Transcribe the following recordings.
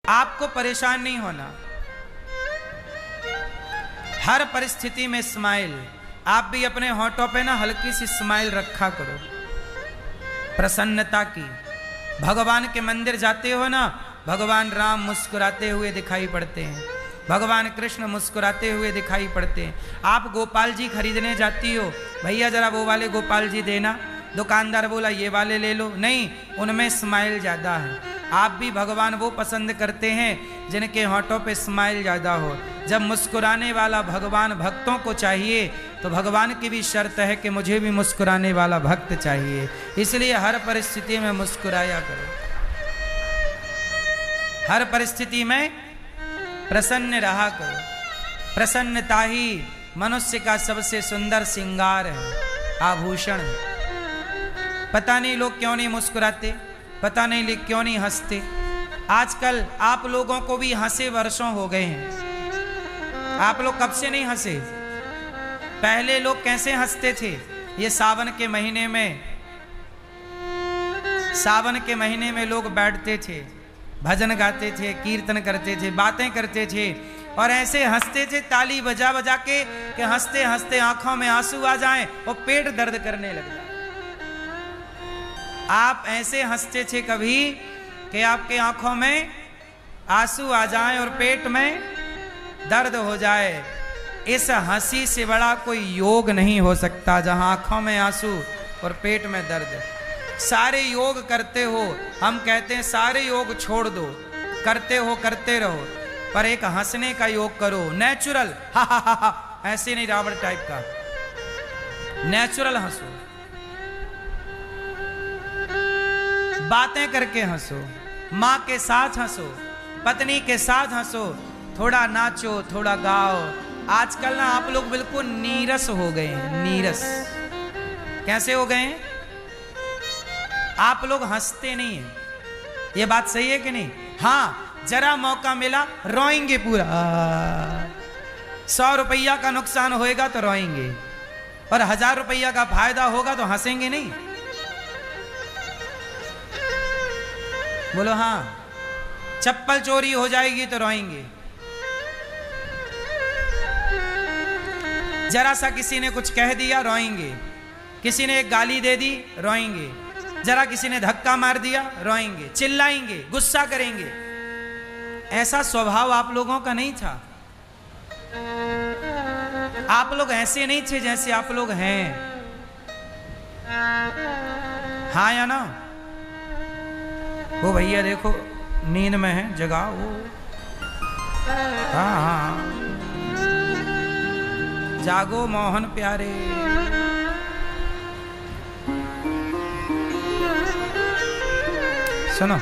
आपको परेशान नहीं होना, हर परिस्थिति में स्माइल। आप भी अपने होठों पे ना हल्की सी स्माइल रखा करो, प्रसन्नता की। भगवान के मंदिर जाते हो ना, भगवान राम मुस्कुराते हुए दिखाई पड़ते हैं, भगवान कृष्ण मुस्कुराते हुए दिखाई पड़ते हैं। आप गोपाल जी खरीदने जाती हो, भैया जरा वो वाले गोपाल जी देना, दुकानदार बोला ये वाले ले लो, नहीं, उनमें स्माइल ज़्यादा है। आप भी भगवान वो पसंद करते हैं जिनके होठों पे स्माइल ज़्यादा हो। जब मुस्कुराने वाला भगवान भक्तों को चाहिए तो भगवान की भी शर्त है कि मुझे भी मुस्कुराने वाला भक्त चाहिए। इसलिए हर परिस्थिति में मुस्कुराया करो, हर परिस्थिति में प्रसन्न रहा करो। प्रसन्नता ही मनुष्य का सबसे सुंदर श्रृंगार है, आभूषण है। पता नहीं लोग क्यों नहीं मुस्कुराते, पता नहीं लोग क्यों नहीं हंसते। आजकल आप लोगों को भी हंसे वर्षों हो गए हैं, आप लोग कब से नहीं हंसे? पहले लोग कैसे हंसते थे? ये सावन के महीने में लोग बैठते थे, भजन गाते थे, कीर्तन करते थे, बातें करते थे और ऐसे हंसते थे ताली बजा बजा के कि हंसते हंसते आंखों में आंसू आ जाएं और पेट दर्द करने लग जाए। आप ऐसे हंसते थे कभी कि आपके आंखों में आंसू आ जाएं और पेट में दर्द हो जाए। इस हंसी से बड़ा कोई योग नहीं हो सकता जहां आंखों में आंसू और पेट में दर्द। सारे योग करते हो, हम कहते हैं सारे योग छोड़ दो, करते हो करते रहो, पर एक हंसने का योग करो, नेचुरल, हा हा हा हा, ऐसे नहीं रावण टाइप का, नेचुरल हंसो, बातें करके हंसो, माँ के साथ हंसो, पत्नी के साथ हंसो, थोड़ा नाचो, थोड़ा गाओ। आजकल ना आप लोग बिल्कुल नीरस हो गए हैं, नीरस। कैसे हो गए हैं? आप लोग हंसते नहीं हैं, ये बात सही है कि नहीं? हाँ, जरा मौका मिला रोएंगे पूरा, 100 रुपया का नुकसान होएगा तो रोएंगे और 1000 रुपया का फायदा होगा तो हंसेंगे नहीं। बोलो हाँ। चप्पल चोरी हो जाएगी तो रोएंगे, जरा सा किसी ने कुछ कह दिया रोएंगे, किसी ने एक गाली दे दी रोएंगे, जरा किसी ने धक्का मार दिया रोएंगे, चिल्लाएंगे, गुस्सा करेंगे। ऐसा स्वभाव आप लोगों का नहीं था। आप लोग ऐसे नहीं थे जैसे आप लोग हैं। हाँ या ना? वो भैया देखो नींद में है, जगाओ वो। हाँ हाँ, जागो मोहन प्यारे। सुनो,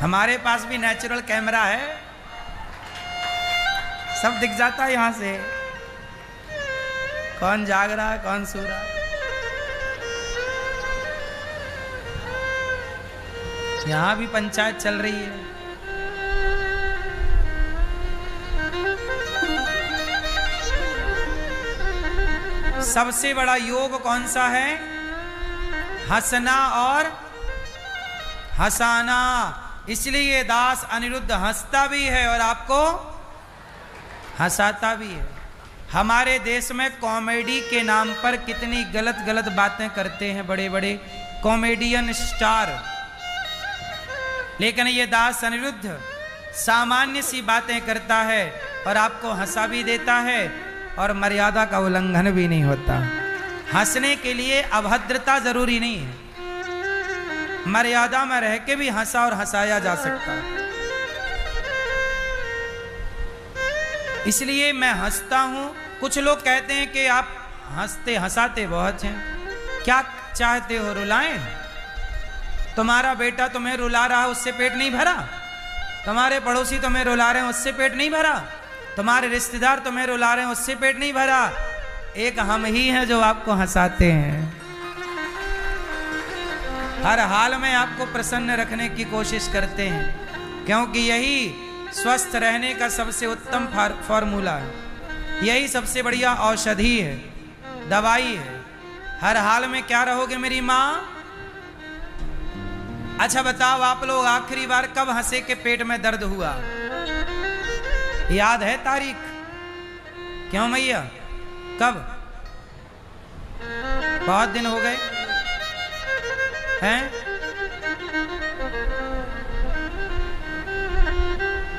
हमारे पास भी नेचुरल कैमरा है, सब दिख जाता है यहां से, कौन जाग रहा है कौन सो रहा है। यहां भी पंचायत चल रही है। सबसे बड़ा योग कौन सा है? हंसना और हंसाना। इसलिए दास अनिरुद्ध हंसता भी है और आपको हंसाता भी है। हमारे देश में कॉमेडी के नाम पर कितनी गलत गलत बातें करते हैं बड़े बड़े कॉमेडियन स्टार, लेकिन ये दास अनिरुद्ध सामान्य सी बातें करता है और आपको हंसा भी देता है और मर्यादा का उल्लंघन भी नहीं होता। हंसने के लिए अभद्रता जरूरी नहीं है, मर्यादा में रह के भी हंसा और हंसाया जा सकता है। इसलिए मैं हंसता हूं। कुछ लोग कहते हैं कि आप हंसते हंसाते बहुत हैं, क्या चाहते हो रुलाएं? तुम्हारा बेटा तुम्हें रुला रहा है, उससे पेट नहीं भरा? तुम्हारे पड़ोसी तुम्हें रुला रहे हैं, उससे पेट नहीं भरा? तुम्हारे रिश्तेदार तुम्हें रुला रहे हैं, उससे पेट नहीं भरा? एक हम ही हैं जो आपको हंसाते हैं। हर हाल में आपको प्रसन्न रखने की कोशिश करते हैं, क्योंकि यही स्वस्थ रहने का सबसे उत्तम फॉर्मूला है, यही सबसे बढ़िया औषधि है, दवाई है। हर हाल में क्या रहोगे मेरी माँ? अच्छा बताओ आप लोग आखिरी बार कब हंसे के पेट में दर्द हुआ? याद है तारीख? क्यों मैया, कब? बहुत दिन हो गए हैं?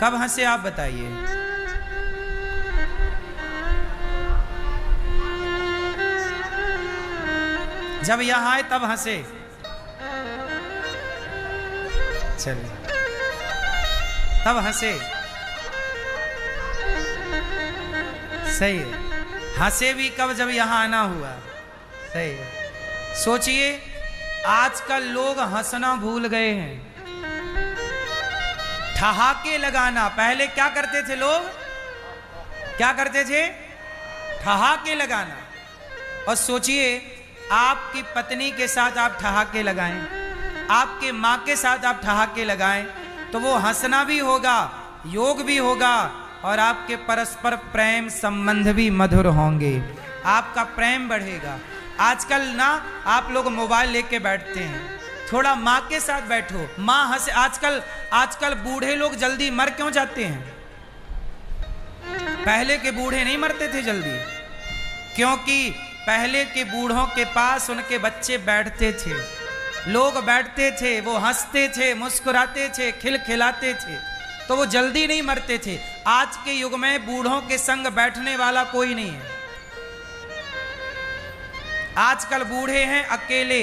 कब हंसे आप बताइए? जब यहां आए तब हंसे। चलिए तब हंसे, सही है। हंसे भी कब? जब यहां आना हुआ। सही है। सोचिए आजकल लोग हंसना भूल गए हैं, ठहाके लगाना। पहले क्या करते थे लोग? क्या करते थे? ठहाके लगाना। और सोचिए आपकी पत्नी के साथ आप ठहाके लगाएं, आपके माँ के साथ आप ठहाके लगाएं, तो वो हंसना भी होगा, योग भी होगा, और आपके परस्पर प्रेम संबंध भी मधुर होंगे, आपका प्रेम बढ़ेगा। आजकल ना आप लोग मोबाइल लेके बैठते हैं, थोड़ा माँ के साथ बैठो, माँ हंसे। आजकल बूढ़े लोग जल्दी मर क्यों जाते हैं? पहले के बूढ़े नहीं मरते थे जल्दी, क्योंकि पहले के बूढ़ों के पास उनके बच्चे बैठते थे, लोग बैठते थे, वो हंसते थे, मुस्कुराते थे, खिलखिलाते थे, तो वो जल्दी नहीं मरते थे। आज के युग में बूढ़ों के संग बैठने वाला कोई नहीं है। आजकल बूढ़े हैं अकेले,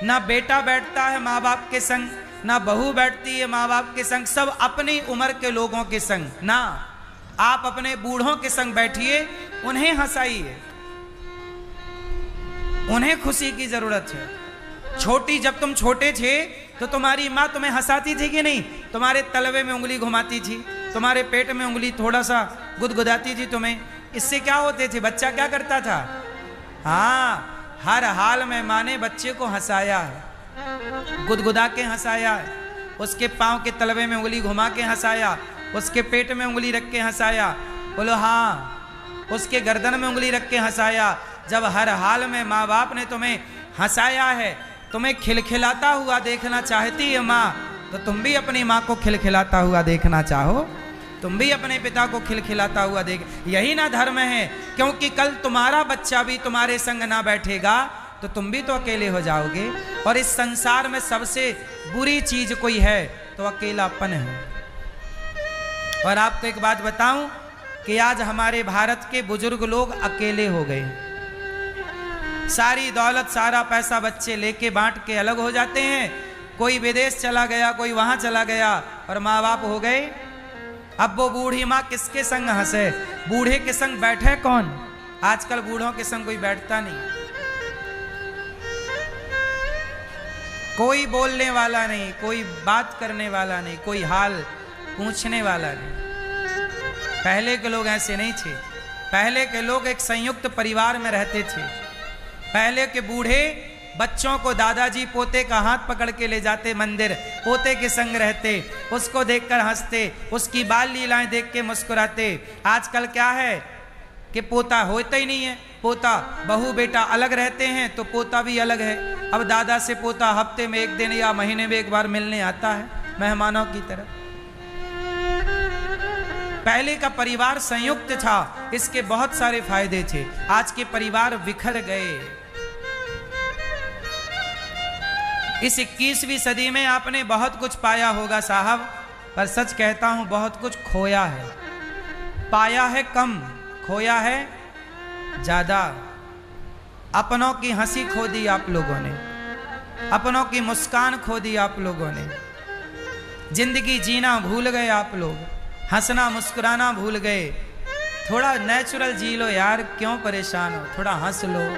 ना बेटा बैठता है माँ बाप के संग, ना बहू बैठती है माँ बाप के संग, सब अपनी उम्र के लोगों के संग। ना, आप अपने बूढ़ों के संग बैठिए, उन्हें हंसाइए, उन्हें खुशी की जरूरत है। जब तुम छोटे थे तो तुम्हारी माँ तुम्हें हंसाती थी कि नहीं? तुम्हारे तलवे में उंगली घुमाती थी, तुम्हारे पेट में उंगली थोड़ा सा गुदगुदाती थी तुम्हें। इससे क्या होते थे? बच्चा क्या करता था? हाँ, हर हाल में माँ ने बच्चे को हंसाया है, गुदगुदा के हंसाया है, उसके पाँव के तलवे में उंगली घुमा के हंसाया, उसके पेट में उंगली रख के हंसाया, बोलो हाँ, उसके गर्दन में उंगली रख के हंसाया। जब हर हाल में माँ बाप ने तुम्हें हंसाया है, तुम्हें खिलखिलाता हुआ देखना चाहती है माँ, तो तुम भी अपनी माँ को खिलखिलाता हुआ देखना चाहो, तुम भी अपने पिता को खिलखिलाता हुआ देख। यही ना धर्म है, क्योंकि कल तुम्हारा बच्चा भी तुम्हारे संग ना बैठेगा तो तुम भी तो अकेले हो जाओगे। और इस संसार में सबसे बुरी चीज कोई है तो अकेलापन है। और आपको एक बात बताऊं कि आज हमारे भारत के बुजुर्ग लोग अकेले हो गए। सारी दौलत, सारा पैसा बच्चे लेके बांट के अलग हो जाते हैं, कोई विदेश चला गया, कोई वहां चला गया, और माँ बाप हो गए। अब वो बूढ़ी माँ किसके संग हंसे? बूढ़े के संग बैठे कौन? आजकल बूढ़ों के संग कोई बैठता नहीं, कोई बोलने वाला नहीं, कोई बात करने वाला नहीं, कोई हाल पूछने वाला नहीं। पहले के लोग ऐसे नहीं थे। पहले के लोग एक संयुक्त परिवार में रहते थे। पहले के बूढ़े बच्चों को, दादाजी पोते का हाथ पकड़ के ले जाते मंदिर, पोते के संग रहते, उसको देखकर हंसते, उसकी बाल लीलाएं देख के मुस्कुराते। आजकल क्या है कि पोता होता ही नहीं है, पोता बहू बेटा अलग रहते हैं तो पोता भी अलग है। अब दादा से पोता हफ्ते में एक दिन या महीने में एक बार मिलने आता है, मेहमानों की तरह। पहले का परिवार संयुक्त था, इसके बहुत सारे फायदे थे। आज के परिवार बिखर गए। इस 21वीं सदी में आपने बहुत कुछ पाया होगा साहब, पर सच कहता हूं बहुत कुछ खोया है। पाया है कम, खोया है ज्यादा। अपनों की हंसी खो दी आप लोगों ने, अपनों की मुस्कान खो दी आप लोगों ने। जिंदगी जीना भूल गए आप लोग, हंसना मुस्कुराना भूल गए। थोड़ा नेचुरल जी लो यार, क्यों परेशान हो? थोड़ा हंस लो,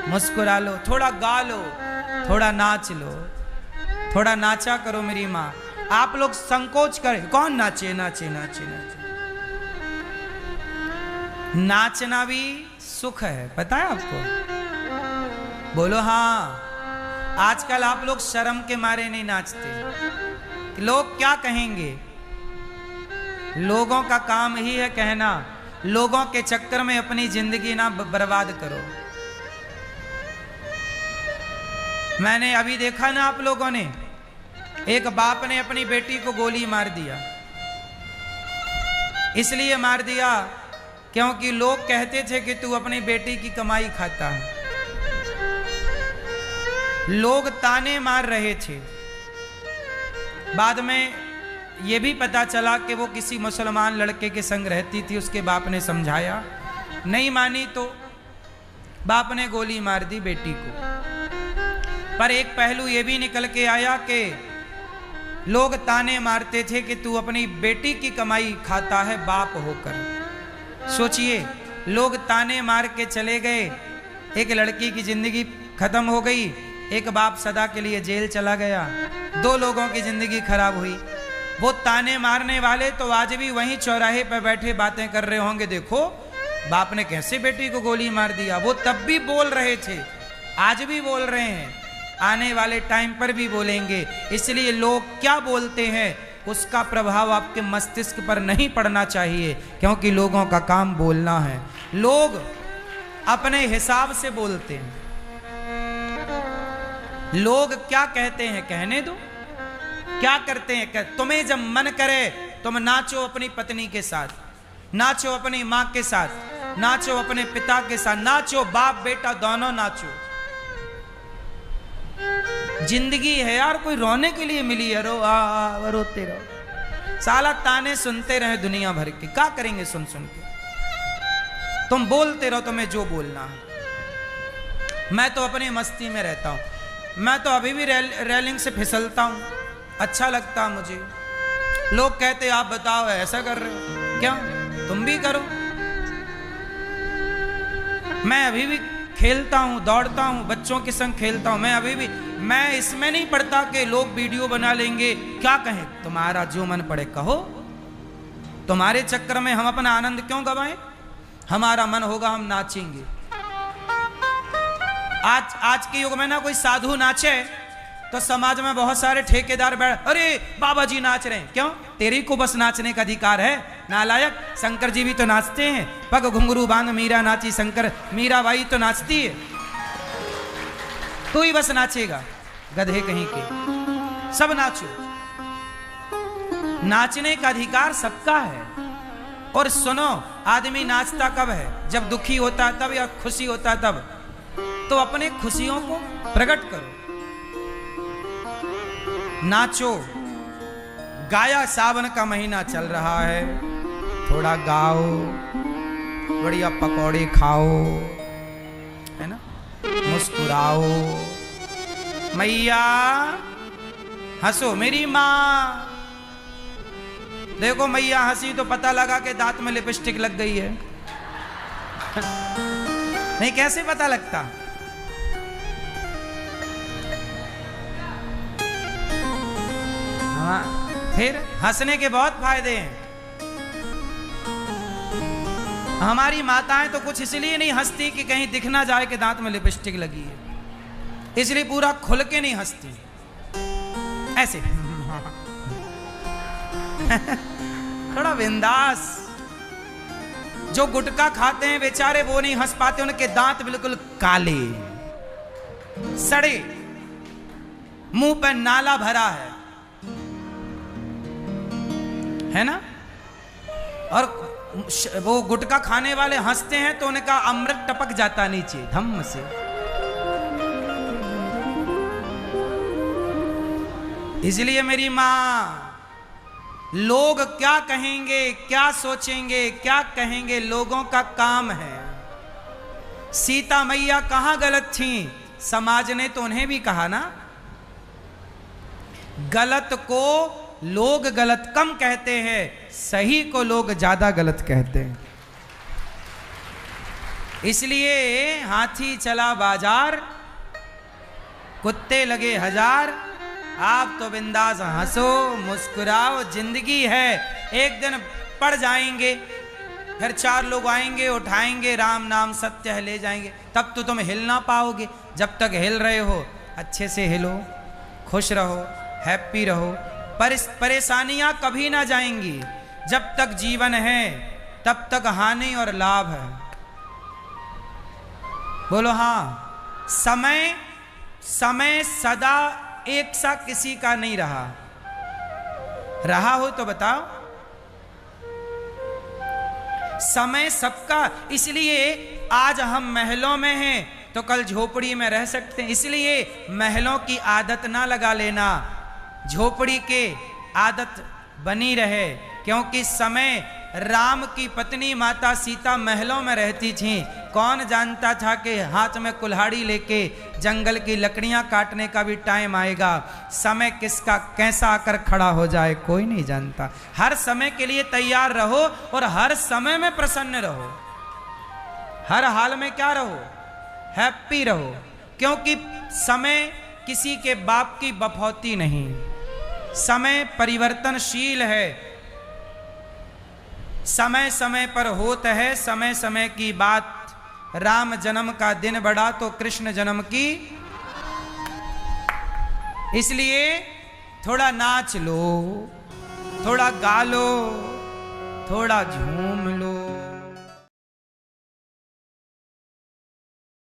मुस्कुरा लो, थोड़ा गा लो, थोड़ा नाच लो, थोड़ा नाचा करो मेरी माँ। आप लोग संकोच करें, कौन नाचे? नाचे नाचे नाचे। नाचना भी सुख है, पता है आपको? बोलो हाँ। आजकल आप लोग शर्म के मारे नहीं नाचते, लोग क्या कहेंगे। लोगों का काम ही है कहना, लोगों के चक्कर में अपनी जिंदगी ना बर्बाद करो। मैंने अभी देखा ना आप लोगों ने, एक बाप ने अपनी बेटी को गोली मार दिया। इसलिए मार दिया क्योंकि लोग कहते थे कि तू अपनी बेटी की कमाई खाता है। लोग ताने मार रहे थे। बाद में यह भी पता चला कि वो किसी मुसलमान लड़के के संग रहती थी। उसके बाप ने समझाया, नहीं मानी तो बाप ने गोली मार दी बेटी को। पर एक पहलू यह भी निकल के आया कि लोग ताने मारते थे कि तू अपनी बेटी की कमाई खाता है बाप होकर। सोचिए, लोग ताने मार के चले गए, एक लड़की की जिंदगी खत्म हो गई, एक बाप सदा के लिए जेल चला गया, 2 लोगों की जिंदगी खराब हुई। वो ताने मारने वाले तो आज भी वहीं चौराहे पर बैठे बातें कर रहे होंगे, देखो बाप ने कैसे बेटी को गोली मार दिया। वो तब भी बोल रहे थे, आज भी बोल रहे हैं, आने वाले टाइम पर भी बोलेंगे। इसलिए लोग क्या बोलते हैं उसका प्रभाव आपके मस्तिष्क पर नहीं पड़ना चाहिए, क्योंकि लोगों का काम बोलना है। लोग अपने हिसाब से बोलते हैं। लोग क्या कहते हैं कहने दो, क्या करते हैं तुम्हें जब मन करे तुम नाचो अपनी पत्नी के साथ, नाचो अपनी मां के साथ, नाचो अपने पिता के साथ, नाचो बाप बेटा दोनों नाचो। जिंदगी है यार, कोई रोने के लिए मिली है, रो रोते रहो। साला ताने सुनते रहे दुनिया भर के, क्या करेंगे सुन सुन के। तुम बोलते रहो तुम्हें जो बोलना है। मैं तो अपनी मस्ती में रहता हूं। मैं तो अभी भी रेलिंग से फिसलता हूं, अच्छा लगता मुझे। लोग कहते आप बताओ ऐसा कर रहे हो, क्या तुम भी करो। मैं अभी भी खेलता हूं, दौड़ता हूं, बच्चों के संग खेलता हूं। मैं अभी भी, मैं इसमें नहीं पड़ता कि लोग वीडियो बना लेंगे, क्या कहें। तुम्हारा जो मन पड़े कहो, तुम्हारे चक्कर में हम अपना आनंद क्यों गवाएं। हमारा मन होगा हम नाचेंगे। आज के युग में ना कोई साधु नाचे तो समाज में बहुत सारे ठेकेदार बैठ, अरे बाबा जी नाच रहे हैं, क्यों तेरी को बस नाचने का अधिकार है नालायक। शंकर जी भी तो नाचते हैं, पग घुंघरू बांध मीरा नाची शंकर, मीरा बाई तो नाचती है, तू ही बस नाचेगा गधे कहीं के। सब नाचो, नाचने का अधिकार सबका है। और सुनो, आदमी नाचता कब है, जब दुखी होता है तब या खुशी होता है तब। तो अपने खुशियों को प्रकट करो, नाचो। गाया, सावन का महीना चल रहा है, थोड़ा गाओ, बढ़िया पकौड़े खाओ, है ना, मुस्कुराओ। मैया हंसो, मेरी माँ। देखो मैया हंसी तो पता लगा कि दांत में लिपस्टिक लग गई है। नहीं, कैसे पता लगता। हाँ, फिर हंसने के बहुत फायदे हैं। हमारी माताएं तो कुछ इसलिए नहीं हंसती कि कहीं दिख ना जाए कि दांत में लिपस्टिक लगी है, इसलिए पूरा खुल के नहीं हंसती, ऐसे थोड़ा बिंदास। जो गुटखा खाते हैं बेचारे वो नहीं हंस पाते, उनके दांत बिल्कुल काले सड़े, मुंह पर नाला भरा है ना। और वो गुटखा खाने वाले हंसते हैं तो उनका अमृत टपक जाता नीचे धम्म से। इसलिए मेरी मां, लोग क्या कहेंगे, क्या सोचेंगे, क्या कहेंगे, लोगों का काम है। सीता मैया कहां गलत थी, समाज ने तो उन्हें भी कहा ना। गलत को लोग गलत कम कहते हैं, सही को लोग ज्यादा गलत कहते हैं। इसलिए हाथी चला बाजार, कुत्ते लगे हजार। आप तो बिंदास हंसो, मुस्कुराओ, जिंदगी है, एक दिन पड़ जाएंगे, फिर 4 लोग आएंगे, उठाएंगे, राम नाम सत्य है, ले जाएंगे। तब तो तुम हिल ना पाओगे। जब तक हिल रहे हो अच्छे से हिलो, खुश रहो, हैप्पी रहो। परेशानियां कभी ना जाएंगी। जब तक जीवन है तब तक हानि और लाभ है। बोलो हाँ। समय समय सदा एक सा किसी का नहीं रहा। रहा हो तो बताओ। समय सबका, इसलिए आज हम महलों में हैं तो कल झोपड़ी में रह सकते हैं। इसलिए महलों की आदत ना लगा लेना, झोपड़ी के आदत बनी रहे। क्योंकि समय राम की पत्नी माता सीता महलों में रहती थी। कौन जानता था कि हाथ में कुल्हाड़ी लेके जंगल की लकड़ियां काटने का भी टाइम आएगा। समय किसका कैसा आकर खड़ा हो जाए कोई नहीं जानता। हर समय के लिए तैयार रहो और हर समय में प्रसन्न रहो। हर हाल में क्या रहो, हैप्पी रहो। क्योंकि समय किसी के बाप की बफौती नहीं। समय परिवर्तनशील है, समय समय पर होता है समय समय की बात। राम जन्म का दिन बढ़ा तो कृष्ण जन्म की, इसलिए थोड़ा नाच लो, थोड़ा गा लो, थोड़ा झूम लो।